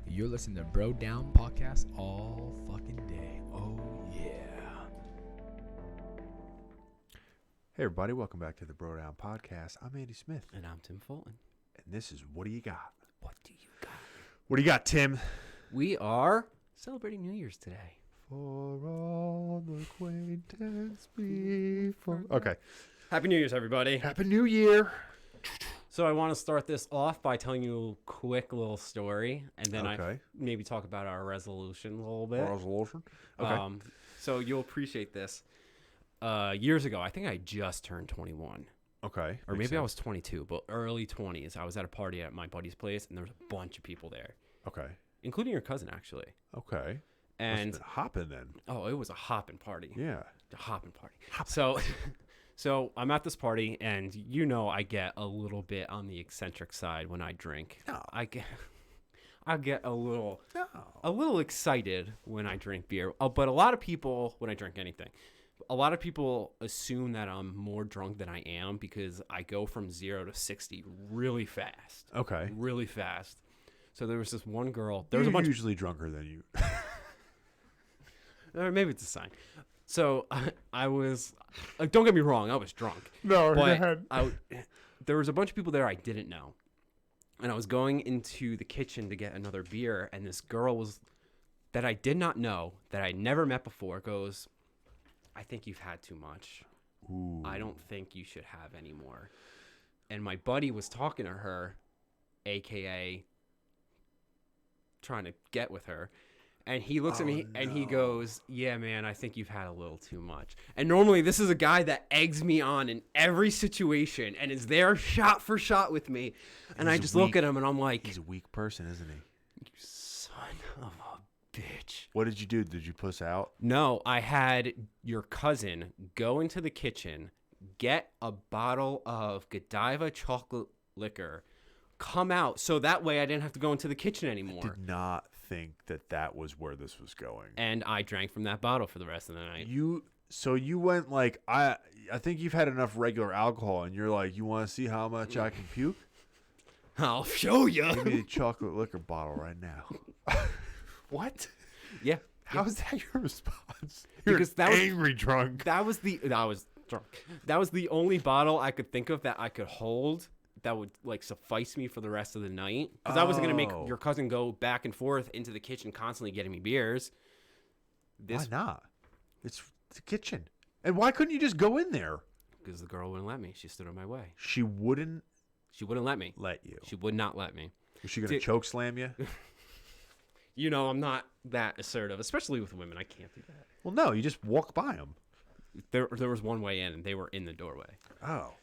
You're listening to Bro Down Podcast all fucking day. Oh, yeah. Hey, everybody. Welcome back to the Bro Down Podcast. I'm Andy Smith. And I'm Tim Fulton. And this is What Do You Got? What do you got? What do you got, Tim? We are celebrating New Year's today. For all the acquaintance before. Okay. Happy New Year's, everybody. Happy New Year. So I want to start this off by telling you a quick little story, and then I Okay. maybe talk about our resolution a little bit. Resolution. Okay. So you'll appreciate this. Years ago, I think I just turned 21. Okay. Or Makes maybe I sense. was 22, but early 20s. I was at a party at my buddy's place, and there was a bunch of people there, Okay. including your cousin, actually. Okay. And hopping then. oh, it was a hopping party. Yeah. A hopping party. So I'm at this party, and you know I get a little bit on the eccentric side when I drink. No. I get a little No. excited when I drink beer. But a lot of people, when I drink anything, a lot of people assume that I'm more drunk than I am because I go from 0 to 60 really fast. Okay. Really fast. So there was this one girl. There was a You're bunch. usually drunker than you. Or maybe it's a sign. So I was. Don't get me wrong. I was drunk. No, But there was a bunch of people there I didn't know. And I was going into the kitchen to get another beer, and this girl that I did not know, that I never met before, goes, I think you've had too much. Ooh. I don't think you should have any more. And my buddy was talking to her, a.k.a. trying to get with her. And he looks at me and he goes, yeah, man, I think you've had a little too much. And normally this is a guy that eggs me on in every situation and is there shot for shot with me. And I just look at him and I'm like, He's a weak person, isn't he? you son of a bitch. What did you do? Did you puss out? No, I had your cousin go into the kitchen, get a bottle of Godiva chocolate liquor, come out so that way I didn't have to go into the kitchen anymore. Did not think that was where this was going. And I drank from that bottle for the rest of the night. So you went like, I think you've had enough regular alcohol, and you're like, you want to see how much I can puke? I'll show Give me you. the chocolate liquor bottle right now. What? Yeah. How is that your response? You're Because that was- angry drunk. I was drunk. That was the only bottle I could think of that I could hold that would like suffice me for the rest of the night. Because I wasn't gonna make Oh. your cousin go back and forth into the kitchen constantly getting me beers. Why not? It's the kitchen. And why couldn't you just go in there? Because the girl wouldn't let me. She stood in my way. She wouldn't She wouldn't let me. let you. She would not let me. Was she going to Did- choke slam you? You know, I'm not that assertive, especially with women. I can't do that. Well, no, you just walk by them. There was one way in, and they were in the doorway. Oh.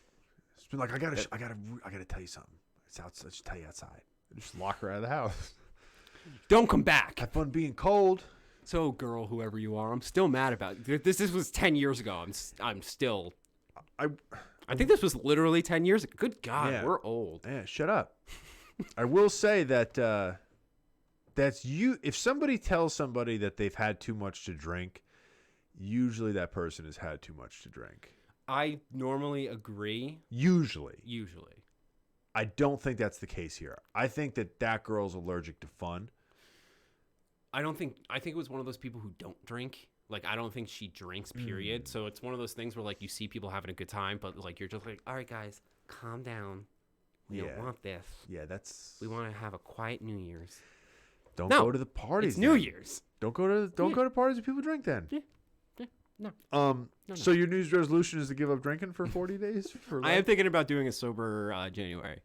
It's been like, I gotta tell you something. It's outside. Let's tell you outside. Just lock her out of the house. Don't come back. Have fun being cold. So, girl, whoever you are, I'm still mad about it. This was 10 years ago. I'm still. I think this was literally 10 years ago. Good God, Yeah. we're old. Yeah, shut up. I will say that that's you. If somebody tells somebody that they've had too much to drink, usually that person has had too much to drink. I normally agree. Usually. I I don't think that's the case here. I think that girl's allergic to fun. think it was one of those people who don't drink. Like, I don't think she drinks, period. So it's one of those things where, like, you see people having a good time, but, like, you're just like, all right, guys, calm down. We don't want this. Yeah, that's. We want to have a quiet New Year's. Don't No, go to the parties. It's New then. Year's. Don't go to parties with people drink then. No. No. So your New Year's resolution is to give up drinking for 40 days? For I am life? thinking about doing a sober January,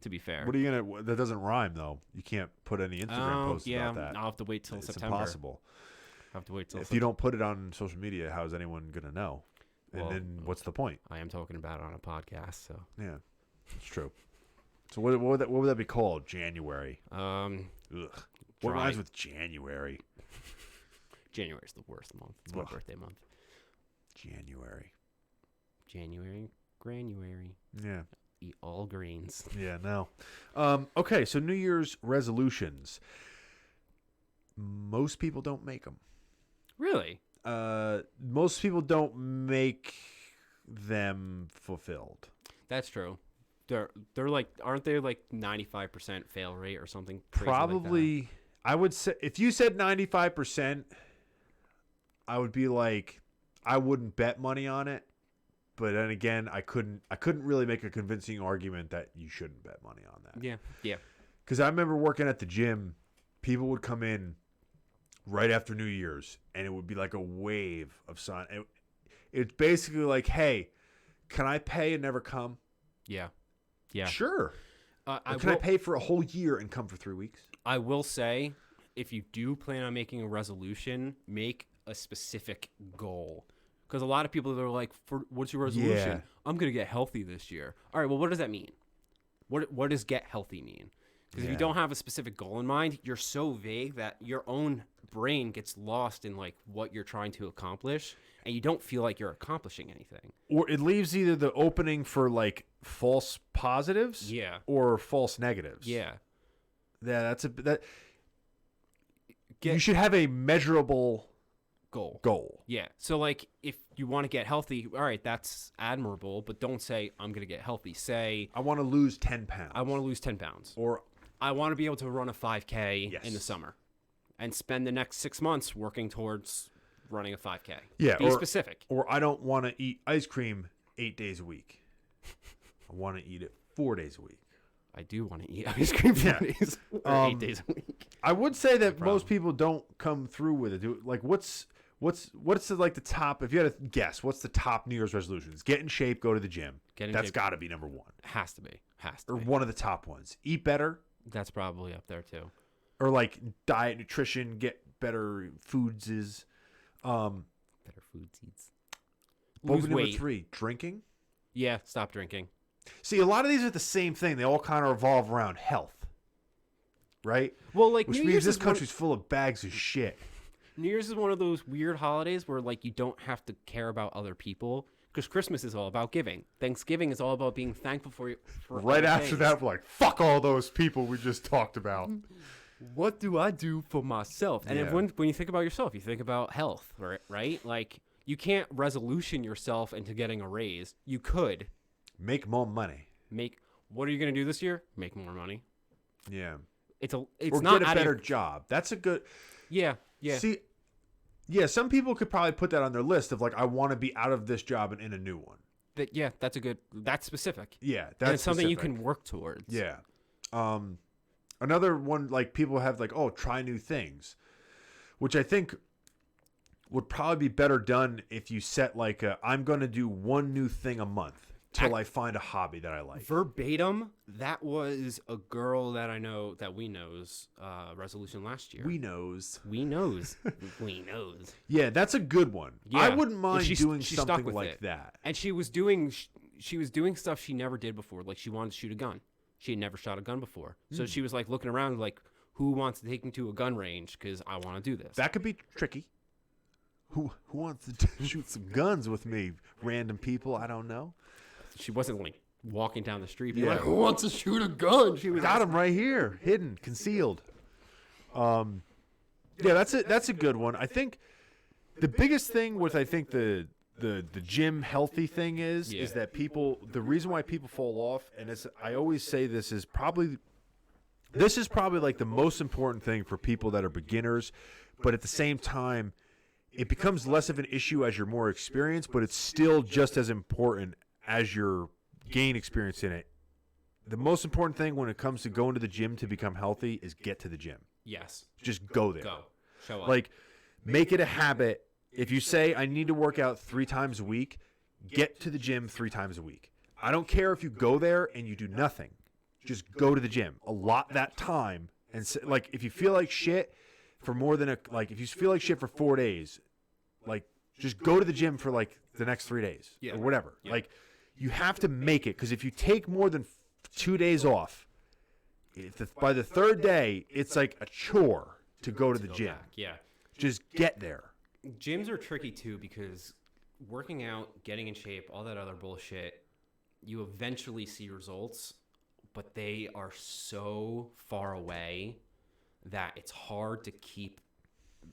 to be fair. What are you gonna? That doesn't rhyme though. You can't put any Instagram posts about that. I'll have to wait till It's September. impossible. I'll have to wait till If you don't put it on social media, how is anyone gonna know? And Well, then what's the point? I am talking about it on a podcast, so. Yeah, it's true. So what would that be called? January. Ugh. What Dry. rhymes with January? January is the worst month. It's my Ugh. birthday month. January. Granuary. Yeah. Eat all greens. Yeah. No. Okay. So New Year's resolutions. Most people don't make them. Really? Most people don't make them fulfilled. That's true. They're like, aren't they like 95% fail rate or something? Crazy like Probably I would say if you said 95%, I would be like, I wouldn't bet money on it. But then again, I couldn't really make a convincing argument that you shouldn't bet money on that. Yeah. Yeah. Because I remember working at the gym, people would come in right after New Year's, and it would be like a wave of sun. It's basically like, hey, can I pay and never come? Yeah. Yeah. Sure. I pay for a whole year and come for 3 weeks? I will say, if you do plan on making a resolution, make a specific goal. Because a lot of people are like, what's your resolution? Yeah. I'm going to get healthy this year. All right, well, what does that mean? What does get healthy mean? Because if you don't have a specific goal in mind, you're so vague that your own brain gets lost in like what you're trying to accomplish, and you don't feel like you're accomplishing anything. Or it leaves either the opening for like false positives, or false negatives. Yeah. Yeah, you should have a measurable goal. Yeah. So like if you want to get healthy, all right, that's admirable, but don't say I'm going to get healthy. Say I want to lose 10 pounds. I want to lose 10 pounds. Or I want to be able to run a 5K in the summer and spend the next 6 months working towards running a 5K. Yeah. Be specific. Or I don't want to eat ice cream 8 days a week. I want to eat it 4 days a week. I do want to eat ice cream 4 days or 8 days a week. I would say that most people don't come through with it. Like what's like the top, if you had to guess, what's the top New Year's resolutions? Get in shape, go to the gym. That's got to be number one. Has to be. Or one of the top ones. Eat better. That's probably up there too. Or like diet, nutrition, get better foods is. Better foods. Lose weight. Number 3, drinking. Yeah, stop drinking. See, a lot of these are the same thing. They all kind of revolve around health, right? Well, like which New means Year's this country's full of bags of shit. New Year's is one of those weird holidays where like you don't have to care about other people because Christmas is all about giving. Thanksgiving is all about being thankful for right after things. That, we're like, fuck all those people we just talked about. What do I do for myself? And when you think about yourself, you think about health, right? Like you can't resolution yourself into getting a raise. You could make more money. What are you going to do this year? Make more money. Yeah. It's or not get a better job. That's a good. Yeah. Yeah. See, yeah, some people could probably put that on their list of like, I want to be out of this job and in a new one. That's specific. Yeah, that's something you can work towards. Yeah. Another one, like people have like, oh, try new things, which I think would probably be better done if you set like I'm going to do one new thing a month till I find a hobby that I like. Verbatim, that was a girl that I know that we know's resolution last year. We knows. Yeah, that's a good one. Yeah. I wouldn't mind doing something like that. And she was doing stuff she never did before. Like she wanted to shoot a gun. She had never shot a gun before. So she was like looking around like, who wants to take me to a gun range? Because I want to do this. That could be tricky. Who wants to shoot some guns with me? Random people I don't know. She wasn't like walking down the street being like, who wants to shoot a gun? She was got him right here, hidden, concealed. Yeah, that's a good one. I think the biggest thing with the gym healthy thing is that the reason why people fall off, and I always say this is probably like the most important thing for people that are beginners, but at the same time, it becomes less of an issue as you're more experienced, but it's still just as important as you gain experience in it. The most important thing when it comes to going to the gym to become healthy is get to the gym. Yes. Just go there. Go. Show up. Like, make it a habit. If you say, I need to work out 3 times a week, get to the gym 3 times a week. I don't care if you go there and you do nothing. Just go to the gym. Allot that time. And like, if you feel like shit for if you feel like shit for 4 days, like, just go to the gym for like the next 3 days or whatever. Yeah. Like, you have to make it, because if you take more than 2 days off, by the 3rd day, it's like a chore to go to the gym. Yeah. Just get there. Gyms are tricky too, because working out, getting in shape, all that other bullshit, you eventually see results, but they are so far away that it's hard to keep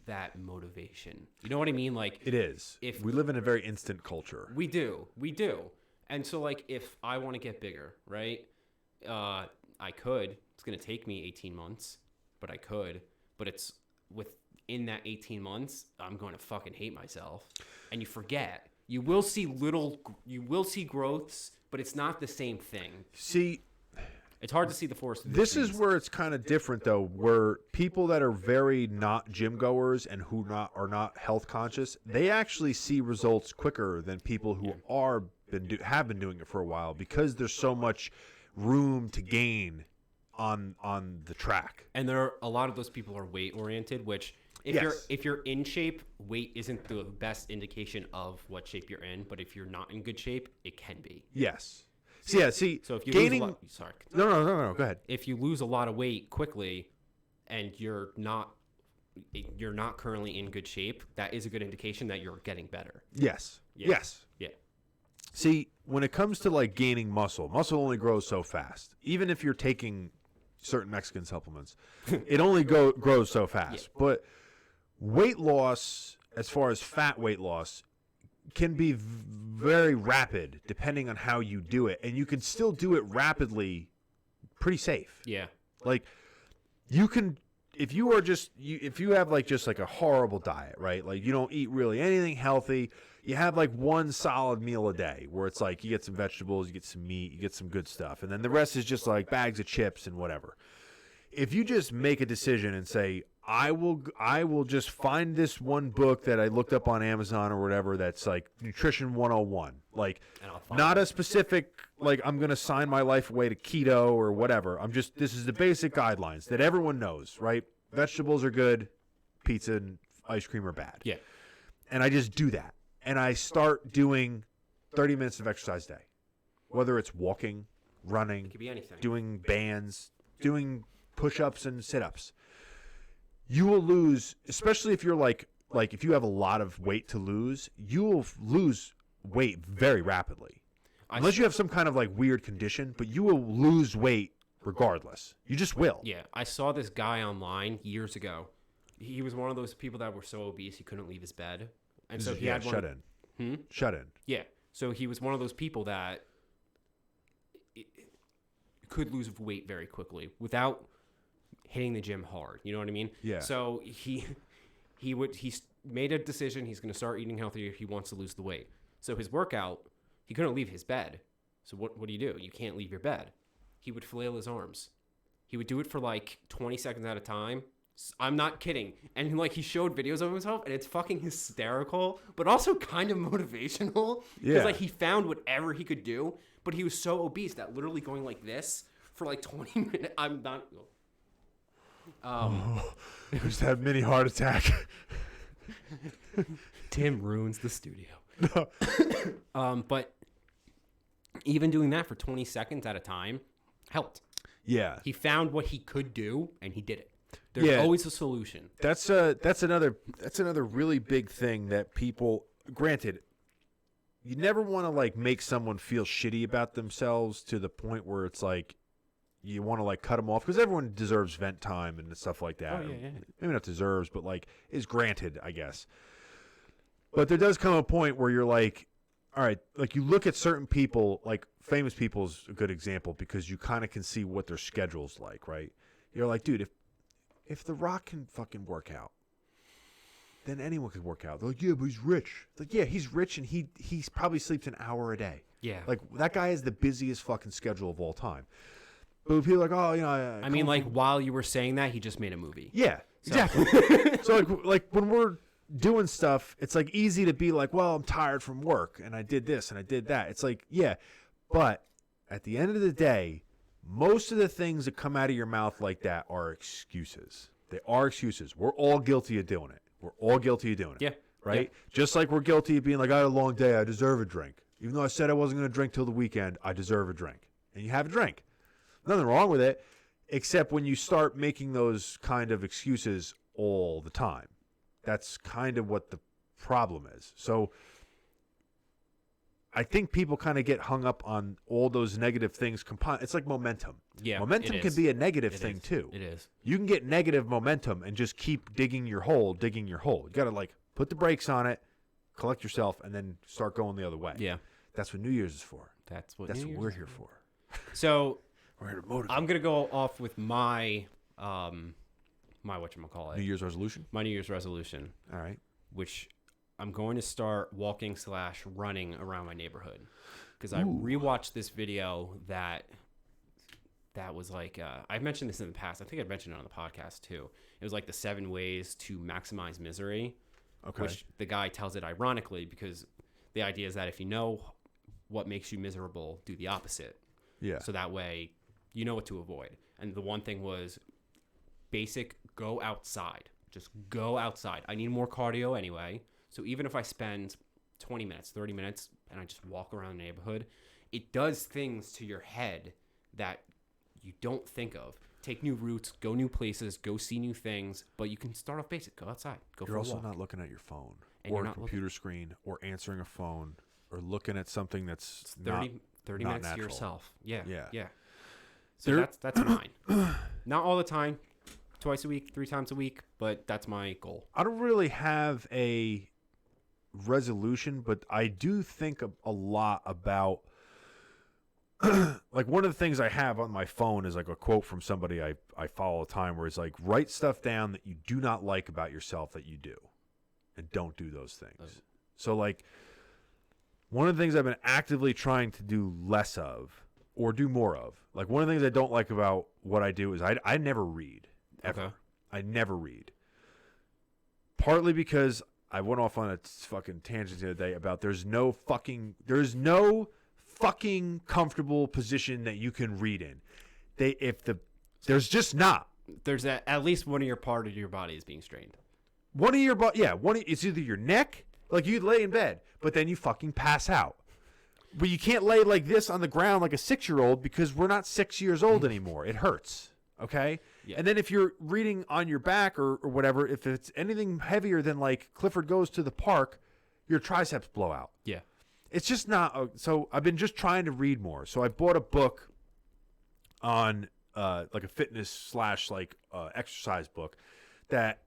that motivation. You know what I mean? Like, it is. If we live in a very instant culture. We do. And so, like, if I want to get bigger, right? I could. It's going to take me 18 months, but I could. but it's within that 18 months, I'm going to fucking hate myself. And you forget. You will see growths, but it's not the same thing. See, it's hard to see the forest. This is where it's kind of different, though, where people that are very not gym goers and who are not health conscious, they actually see results quicker than people who have been doing it for a while, because there's so much room to gain on the track. And a lot of those people are weight oriented, which if you're in shape, weight isn't the best indication of what shape you're in. But if you're not in good shape, it can be. Yes. So So if you gaining, lose a lot, sorry. No, go ahead. If you lose a lot of weight quickly, and you're not currently in good shape, that is a good indication that you're getting better. Yes. Yeah. Yes. Yeah. See, when it comes to like gaining muscle only grows so fast. Even if you're taking certain Mexican supplements, it only grows so fast. Yeah. But weight loss, as far as fat weight loss, can be very rapid depending on how you do it, and you can still do it rapidly, pretty safe. Yeah. Like you can, if you have like just like a horrible diet, right? Like you don't eat really anything healthy. You have like one solid meal a day where it's like you get some vegetables, you get some meat, you get some good stuff, and then the rest is just like bags of chips and whatever. If you just make a decision and say, I will just find this one book that I looked up on Amazon or whatever that's like Nutrition 101. Like not a specific, like I'm going to sign my life away to keto or whatever. This is the basic guidelines that everyone knows, right? Vegetables are good, pizza and ice cream are bad. Yeah. And I just do that. And I start doing 30 minutes of exercise a day. Whether it's walking, running, it could be anything. Doing bands, doing push-ups and sit-ups. You will lose, especially if you're like if you have a lot of weight to lose, you will lose weight very rapidly. Unless you have some kind of like weird condition, but you will lose weight regardless. You just will. Yeah, I saw this guy online years ago. He was one of those people that were so obese he couldn't leave his bed. And so he had one. Shut in. Yeah. So he was one of those people that could lose weight very quickly without hitting the gym hard. You know what I mean? Yeah. So he made a decision. He's going to start eating healthier if he wants to lose the weight. So his workout, he couldn't leave his bed. So what do? You can't leave your bed. He would flail his arms. He would do it for like 20 seconds at a time. I'm not kidding. And like he showed videos of himself, and it's fucking hysterical, but also kind of motivational. Because like he found whatever he could do, but he was so obese that literally going like this for like 20 minutes. I'm not. I just had a mini heart attack. Tim ruins the studio. But even doing that for 20 seconds at a time helped. Yeah. He found what he could do, and he did it. There's always a solution. That's another really big thing that people, granted, you never want to like make someone feel shitty about themselves to the point where it's like you want to like cut them off, because everyone deserves vent time and stuff like that. Oh, yeah. Maybe not deserves, but like is granted, I guess. But there does come a point where you're like, all right, like you look at certain people, like famous people is a good example because you kind of can see what their schedule's like, right? You're like, dude, if The Rock can fucking work out, then anyone can work out. They're like, yeah, but he's rich. It's like, yeah, he's rich, and he probably sleeps an hour a day. Yeah. Like, that guy has the busiest fucking schedule of all time. But people are like, oh, you know. I mean, like, while you were saying that, he just made a movie. Yeah, exactly. So, like when we're doing stuff, it's, like, easy to be like, well, I'm tired from work, and I did this, and I did that. It's like, yeah. But at the end of the day, most of the things that come out of your mouth like that are excuses. They are excuses. We're all guilty of doing it. We're all guilty of doing it. Yeah. Right? Yeah. Just like we're guilty of being like, I had a long day. I deserve a drink. Even though I said I wasn't going to drink till the weekend, I deserve a drink. And you have a drink. Nothing wrong with it, except when you start making those kind of excuses all the time. That's kind of what the problem is. So I think people kind of get hung up on all those negative things. It's like momentum. Yeah, momentum can be a negative thing too. It is. You can get negative momentum and just keep digging your hole. You got to like put the brakes on it, collect yourself, and then start going the other way. Yeah. That's what New Year's is for. That's what we're here for. So we're here to motivate. I'm going to go off with my my whatchamacallit. New Year's resolution? My New Year's resolution. All right. Which I'm going to start walking/running around my neighborhood. Because I rewatched this video that was like, I've mentioned this in the past. I think I've mentioned it on the podcast too. It was like the 7 ways to maximize misery. Okay. Which the guy tells it ironically because the idea is that if you know what makes you miserable, do the opposite. Yeah. So that way you know what to avoid. And the one thing was basic, go outside. Just go outside. I need more cardio anyway. So even if I spend 20 minutes, 30 minutes, and I just walk around the neighborhood, it does things to your head that you don't think of. Take new routes, go new places, go see new things, but you can start off basic. Go outside. Go for a walk. You're also not looking at your phone And or you're a not computer screen or answering a phone or looking at something that's It's 30 not minutes natural. to yourself. Yeah. Yeah. Yeah. So There- that's mine. Not all the time, twice a week, 3 times a week, but that's my goal. I don't really have a resolution, but I do think a lot about like one of the things I have on my phone is like a quote from somebody I follow all the time where it's like, write stuff down that you do not like about yourself that you do and don't do those things. So like one of the things I've been actively trying to do less of or do more of, like one of the things I don't like about what I do is I never read ever. Okay. I never read. Partly because I went off on a fucking tangent the other day about there's no fucking comfortable position that you can read in. There's just not. There's at least one of your part of your body is being strained. One of your it's either your neck, like you lay in bed, but then you fucking pass out. But you can't lay like this on the ground like a 6-year-old because we're not 6 years old anymore. It hurts. Okay? Yeah. And then if you're reading on your back or whatever, if it's anything heavier than like Clifford Goes to the Park, your triceps blow out. Yeah. It's just not. So I've been just trying to read more. So I bought a book on like a fitness / exercise book that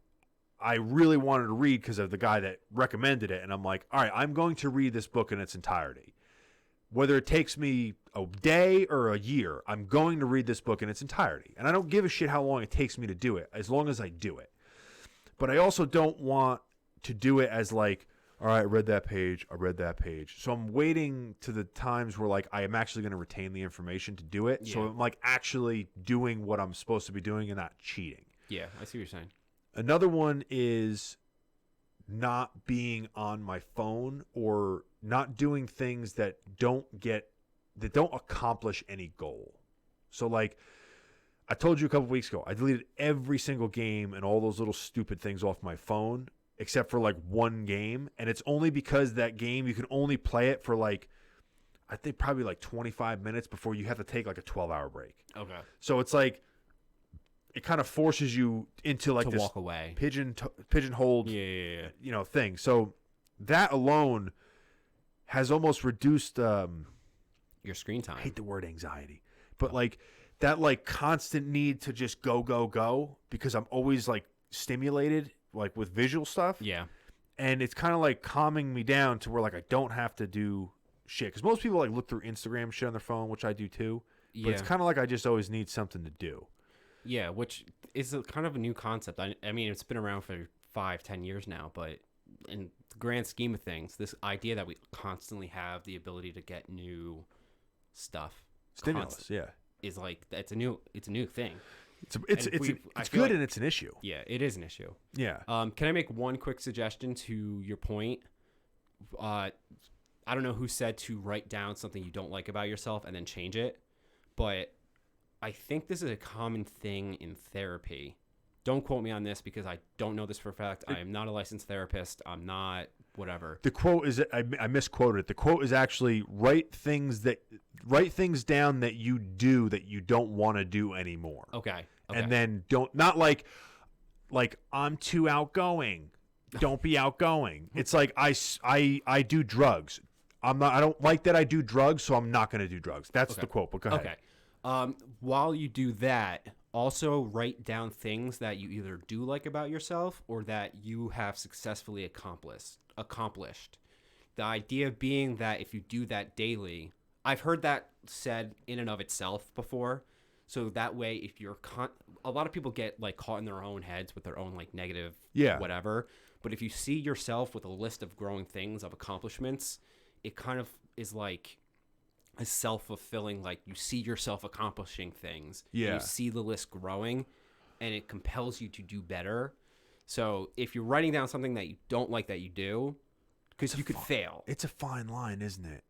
I really wanted to read because of the guy that recommended it. And I'm like, all right, I'm going to read this book in its entirety. Whether it takes me a day or a year, I'm going to read this book in its entirety. And I don't give a shit how long it takes me to do it, as long as I do it. But I also don't want to do it as like, all right, I read that page. So I'm waiting to the times where like I am actually going to retain the information to do it. Yeah. So I'm like actually doing what I'm supposed to be doing and not cheating. Yeah, I see what you're saying. Another one is not being on my phone or not doing things that don't accomplish any goal. So like I told you a couple weeks ago, I deleted every single game and all those little stupid things off my phone except for like one game, and it's only because that game you can only play it for like I think probably like 25 minutes before you have to take like a 12-hour break. Okay. So it's like it kind of forces you into like To this walk away. pigeonholed thing. So that alone has almost reduced Your screen time. I hate the word anxiety, but like that like constant need to just go because I'm always like stimulated like with visual stuff. Yeah. And it's kind of like calming me down to where like I don't have to do shit, because most people like look through Instagram shit on their phone, which I do too. Yeah. But it's kind of like I just always need something to do. Yeah, which is kind of a new concept. I mean, it's been around for 5-10 years now, but in the grand scheme of things, this idea that we constantly have the ability to get new stuff, Stimulus, yeah, is like it's a new thing. It's good like, and it's an issue. Yeah, it is an issue. Yeah. Can I make one quick suggestion to your point? I don't know who said to write down something you don't like about yourself and then change it, but I think this is a common thing in therapy. Don't quote me on this because I don't know this for a fact. I am not a licensed therapist. I'm not whatever. The quote is I misquoted it. The quote is actually write things down that you do that you don't want to do anymore. Okay. And then not like I'm too outgoing. Don't be outgoing. It's like I do drugs. I don't like that I do drugs, so I'm not going to do drugs. That's the quote. But go ahead. Okay. While you do that, also write down things that you either do like about yourself or that you have successfully accomplished. The idea being that if you do that daily, I've heard that said in and of itself before. So that way, if you're a lot of people get like caught in their own heads with their own like negative whatever. But if you see yourself with a list of growing things, of accomplishments, it kind of is like a self-fulfilling, like you see yourself accomplishing things. Yeah. You see the list growing, and it compels you to do better. So if you're writing down something that you don't like that you do, because you could fail. It's a fine line, isn't it?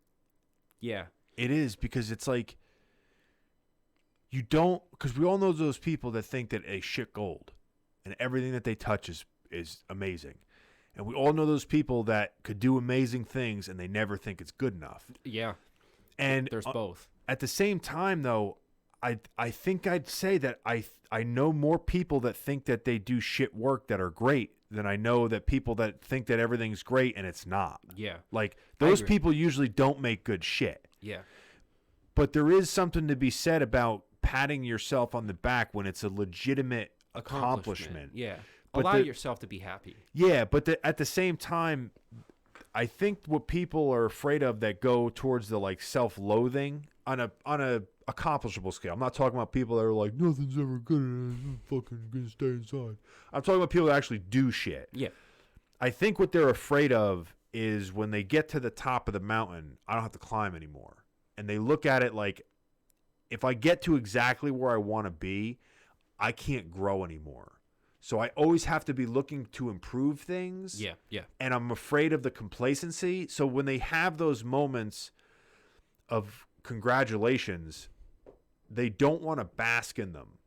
Yeah. It is, because it's like you don't, because we all know those people that think that a shit gold and everything that they touch is amazing. And we all know those people that could do amazing things and they never think it's good enough. Yeah. And there's both. At the same time, though, I think I'd say that I know more people that think that they do shit work that are great than I know that people that think that everything's great and it's not. Yeah. Like, those people usually don't make good shit. Yeah. But there is something to be said about patting yourself on the back when it's a legitimate accomplishment. Yeah. But allow yourself to be happy. Yeah, but at the same time, I think what people are afraid of that go towards the like self-loathing on a accomplishable scale. I'm not talking about people that are like, nothing's ever good enough, I'm fucking gonna stay inside. I'm talking about people that actually do shit. Yeah. I think what they're afraid of is when they get to the top of the mountain, I don't have to climb anymore. And they look at it like, if I get to exactly where I want to be, I can't grow anymore. So I always have to be looking to improve things. Yeah, yeah. And I'm afraid of the complacency. So when they have those moments of congratulations, they don't want to bask in them,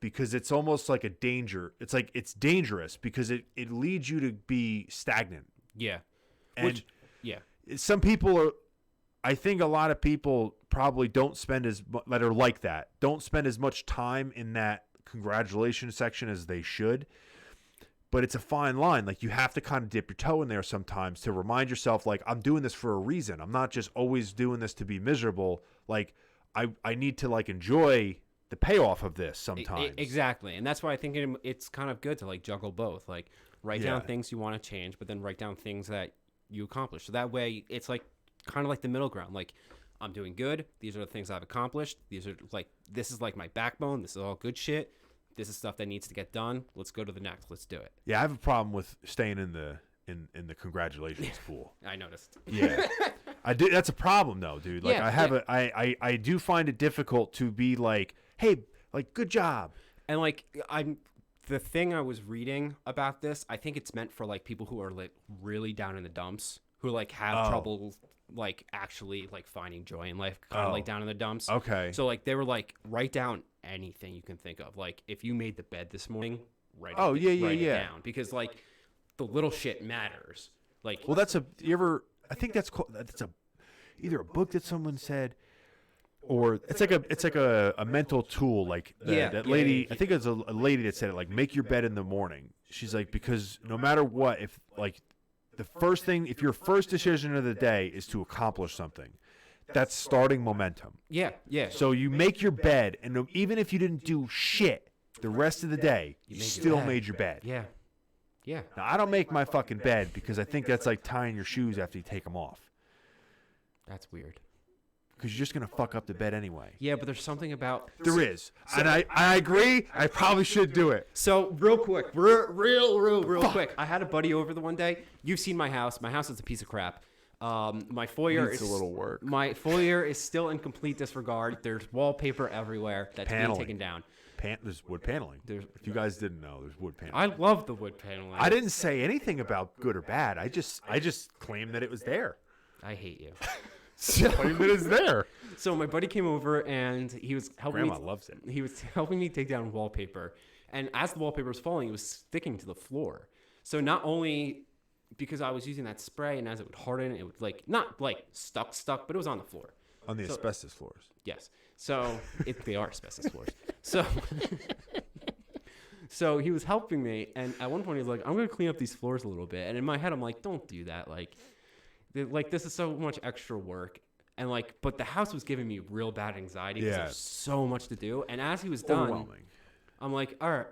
because it's almost like a danger. It's like it's dangerous because it leads you to be stagnant. Yeah. And yeah. Some people are, I think a lot of people probably don't spend that are like that, don't spend as much time in that congratulations section as they should. But it's a fine line. Like, you have to kind of dip your toe in there sometimes to remind yourself, like, I'm doing this for a reason. I'm not just always doing this to be miserable. Like, I need to like enjoy the payoff of this sometimes. Exactly. And that's why I think it's kind of good to like juggle both. Like, write down things you want to change, but then write down things that you accomplish. So that way it's like kind of like the middle ground. Like, I'm doing good. These are the things I've accomplished. These are like, this is like my backbone. This is all good shit. This is stuff that needs to get done. Let's go to the next. Let's do it. Yeah, I have a problem with staying in the congratulations pool. I noticed. Yeah. I do. That's a problem though, dude. Like, yeah, I do find it difficult to be like, hey, like, good job. And like, the thing I was reading about this, I think it's meant for like people who are like really down in the dumps, who like have trouble like actually like finding joy in life, kind of like down in the dumps. Okay. So like they were like, write down anything you can think of. Like, if you made the bed this morning, write it down, because like the little shit matters. Like, well, I think that's either a book that someone said, or it's like a mental tool. Like that lady, I think it's a lady that said it, like, make your bed in the morning. She's like, because no matter what, if like if your first decision of the day is to accomplish something, that's starting momentum. Yeah. So you make your bed, and even if you didn't do shit the rest of the day, you still made your bed. Yeah. Now, I don't make my fucking bed because I think that's like tying your shoes after you take them off. That's weird. Because you're just going to fuck up the bed anyway. Yeah, but there's something about... There is. And I agree. I probably should do it. So, real quick. Real quick. I had a buddy over the one day. You've seen my house. My house is a piece of crap. My foyer needs a little work. My foyer is still in complete disregard. There's wallpaper everywhere that's being taken down. There's wood paneling. If you guys didn't know, there's wood paneling. I love the wood paneling. I didn't say anything about good or bad. I just claimed that it was there. I hate you. Claimed that it's there. So my buddy came over and he was helping Grandma loves it. He was helping me take down wallpaper. And as the wallpaper was falling, it was sticking to the floor. So not only because I was using that spray, and as it would harden, it would like not like stuck, but it was on the floor. On the asbestos floors. Yes. So they are asbestos floors. So he was helping me, and at one point he was like, "I'm gonna clean up these floors a little bit." And in my head, I'm like, "Don't do that. Like this is so much extra work." And like, but the house was giving me real bad anxiety because there's so much to do. And as he was done, I'm like, all right,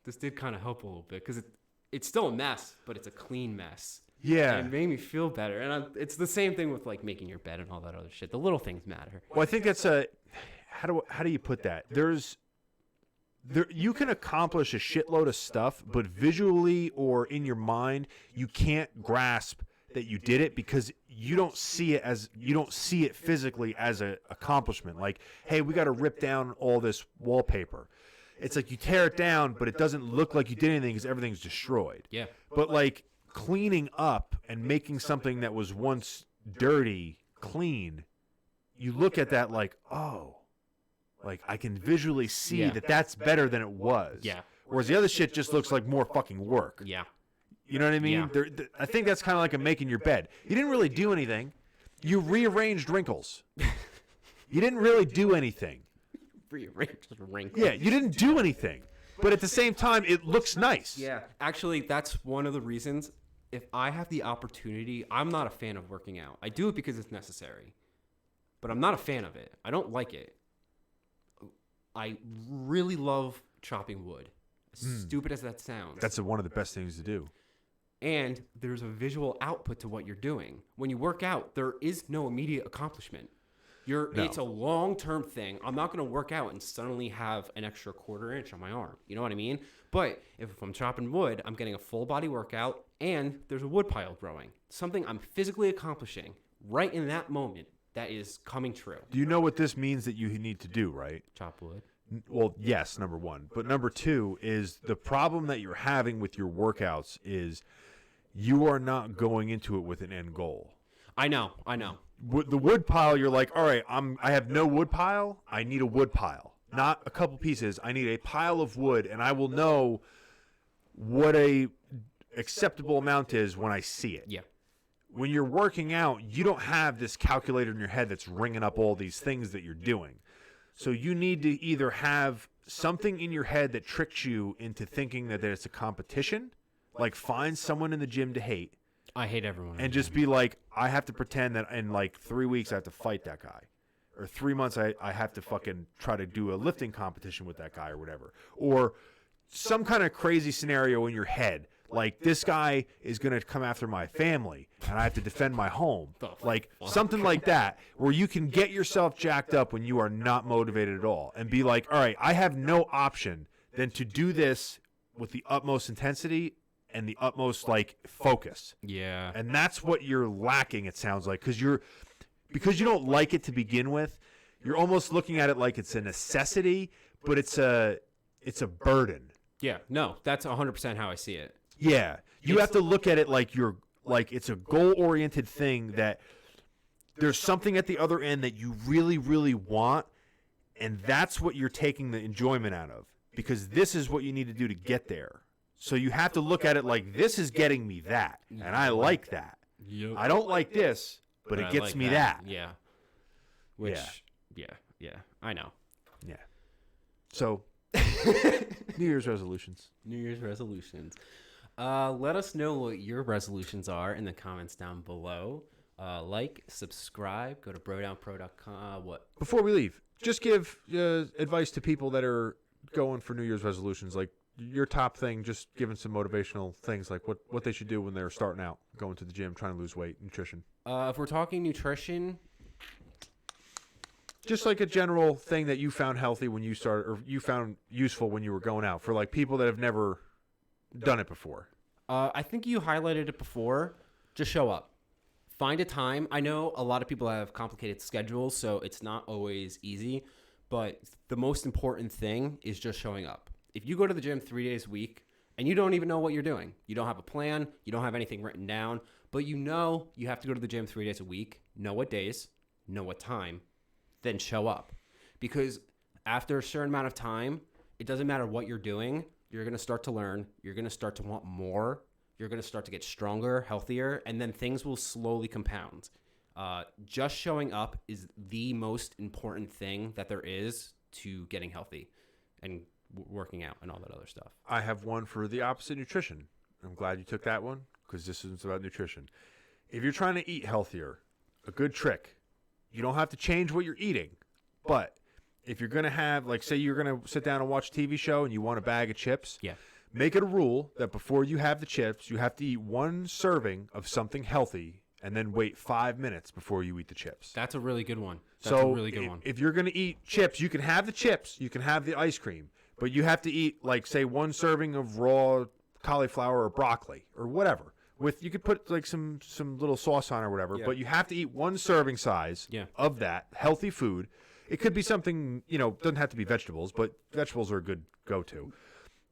this did kind of help a little bit because it's still a mess, but it's a clean mess. Yeah. And it made me feel better. And it's the same thing with like making your bed and all that other shit. The little things matter. Well, I think that's how do you put that? You can accomplish a shitload of stuff, but visually or in your mind, you can't grasp that you did it because you don't see it physically as an accomplishment. Like, hey, we got to rip down all this wallpaper. It's like you tear it down, but it doesn't look like you did anything because everything's destroyed. Yeah. But like cleaning up and making something that was once dirty clean, you look at that like, oh. Like, I can visually see that that's better than it was. Yeah. Whereas the other shit just looks like more fucking work. Yeah. You know what I mean? Yeah. I think that's kind of like a making your bed. You didn't really do anything. You rearranged wrinkles. You didn't really do anything. Rearranged wrinkles. Yeah, you didn't do anything. But at the same time, it looks nice. Yeah. Actually, that's one of the reasons. If I have the opportunity, I'm not a fan of working out. I do it because it's necessary. But I'm not a fan of it. I don't like it. I really love chopping wood. As stupid as that sounds. That's one of the best things to do. And there's a visual output to what you're doing. When you work out, there is no immediate accomplishment. It's a long-term thing. I'm not going to work out and suddenly have an extra quarter inch on my arm. You know what I mean? But if I'm chopping wood, I'm getting a full body workout and there's a wood pile growing. Something I'm physically accomplishing right in that moment. That is coming true. Do you know what this means that you need to do, right? Chop wood. Well, yes, number one. But number two is the problem that you're having with your workouts is you are not going into it with an end goal. I know. The wood pile, you're like, all right, I have no wood pile. I need a wood pile. Not a couple pieces. I need a pile of wood, and I will know what a acceptable amount is when I see it. Yeah. When you're working out, you don't have this calculator in your head that's ringing up all these things that you're doing. So you need to either have something in your head that tricks you into thinking that it's a competition, like find someone in the gym to hate. I hate everyone. And just be like, I have to pretend that in like 3 weeks I have to fight that guy. Or 3 months I have to fucking try to do a lifting competition with that guy or whatever. Or some kind of crazy scenario in your head. Like, this guy is going to come after my family, and I have to defend my home. Like, something like that, where you can get yourself jacked up when you are not motivated at all. And be like, all right, I have no option than to do this with the utmost intensity and the utmost, like, focus. Yeah. And that's what you're lacking, it sounds like. Because you don't like it to begin with, you're almost looking at it like it's a necessity, but it's a burden. Yeah. No, that's 100% how I see it. Yeah, you have to look at it like it's a goal-oriented thing that there's something at the other end that you really, really want, and that's what you're taking the enjoyment out of because this is what you need to do to get there. So you have to look at it like this is getting me that, and I like that. Yep. I don't like this, but it gets like me that. Yeah. Yeah, I know. Yeah. So, New Year's resolutions. New Year's resolutions. Let us know what your resolutions are in the comments down below. Like, subscribe, go to brodownpro.com. What? Before we leave, just give advice to people that are going for New Year's resolutions. Like your top thing, just giving some motivational things, like what they should do when they're starting out, going to the gym, trying to lose weight, nutrition. If we're talking nutrition, just like a general thing that you found healthy when you started, or you found useful when you were going out, for like people that have never done it before. I think you highlighted it before. Just show up. Find a time. I know a lot of people have complicated schedules, so it's not always easy. But the most important thing is just showing up. If you go to the gym 3 days a week and you don't even know what you're doing, you don't have a plan, you don't have anything written down, but you know you have to go to the gym 3 days a week, know what days, know what time, then show up. Because after a certain amount of time, it doesn't matter what you're doing. You're going to start to learn. You're going to start to want more. You're going to start to get stronger, healthier, and then things will slowly compound. Just showing up is the most important thing that there is to getting healthy and working out and all that other stuff. I have one for the opposite nutrition. I'm glad you took that one because this is about nutrition. If you're trying to eat healthier, a good trick, you don't have to change what you're eating, but if you're going to have, like, say you're going to sit down and watch a TV show and you want a bag of chips, make it a rule that before you have the chips, you have to eat one serving of something healthy and then wait 5 minutes before you eat the chips. That's a really good one. That's So a really good one. if you're going to eat chips, you can have the chips, you can have the ice cream, but you have to eat, like, say, 1 serving of raw cauliflower or broccoli or whatever. You could put like some little sauce on or whatever, but you have to eat 1 serving size of that healthy food. It could be something, doesn't have to be vegetables, but vegetables are a good go-to.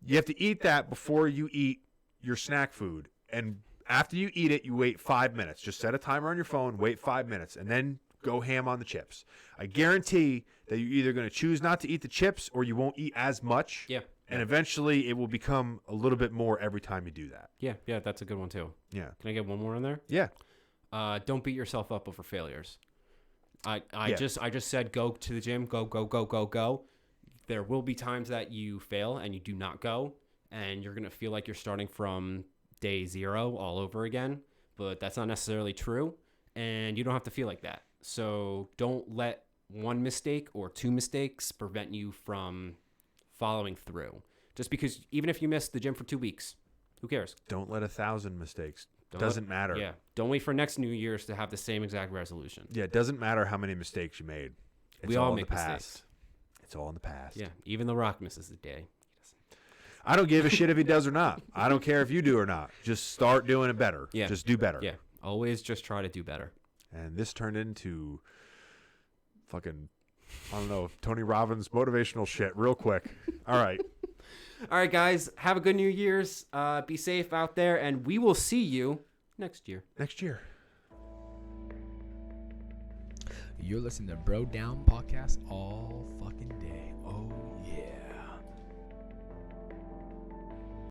You have to eat that before you eat your snack food, and after you eat it, you wait 5 minutes. Just set a timer on your phone, wait 5 minutes, and then go ham on the chips. I guarantee that you're either going to choose not to eat the chips or you won't eat as much. Yeah. And eventually it will become a little bit more every time you do that. Yeah, that's a good one too. Yeah. Can I get one more in there? Yeah. Don't beat yourself up over failures. I just said go to the gym, go. There will be times that you fail and you do not go, and you're gonna feel like you're starting from day 0 all over again. But that's not necessarily true, and you don't have to feel like that. So don't let 1 mistake or 2 mistakes prevent you from following through. Just because even if you miss the gym for 2 weeks, who cares? Don't let 1,000 mistakes. Doesn't matter. Yeah. Don't wait for next New Year's to have the same exact resolution. Yeah, it doesn't matter how many mistakes you made. We all make mistakes. It's all in the past. Yeah. Even The Rock misses a day. I don't give a shit if he does or not. I don't care if you do or not. Just start doing it better. Yeah. Just do better. Yeah. Always just try to do better. And this turned into fucking, I don't know, Tony Robbins motivational shit real quick. All right. All right, guys. Have a good New Year's. Be safe out there, and we will see you next year. Next year. You're listening to Bro Down Podcast all fucking day.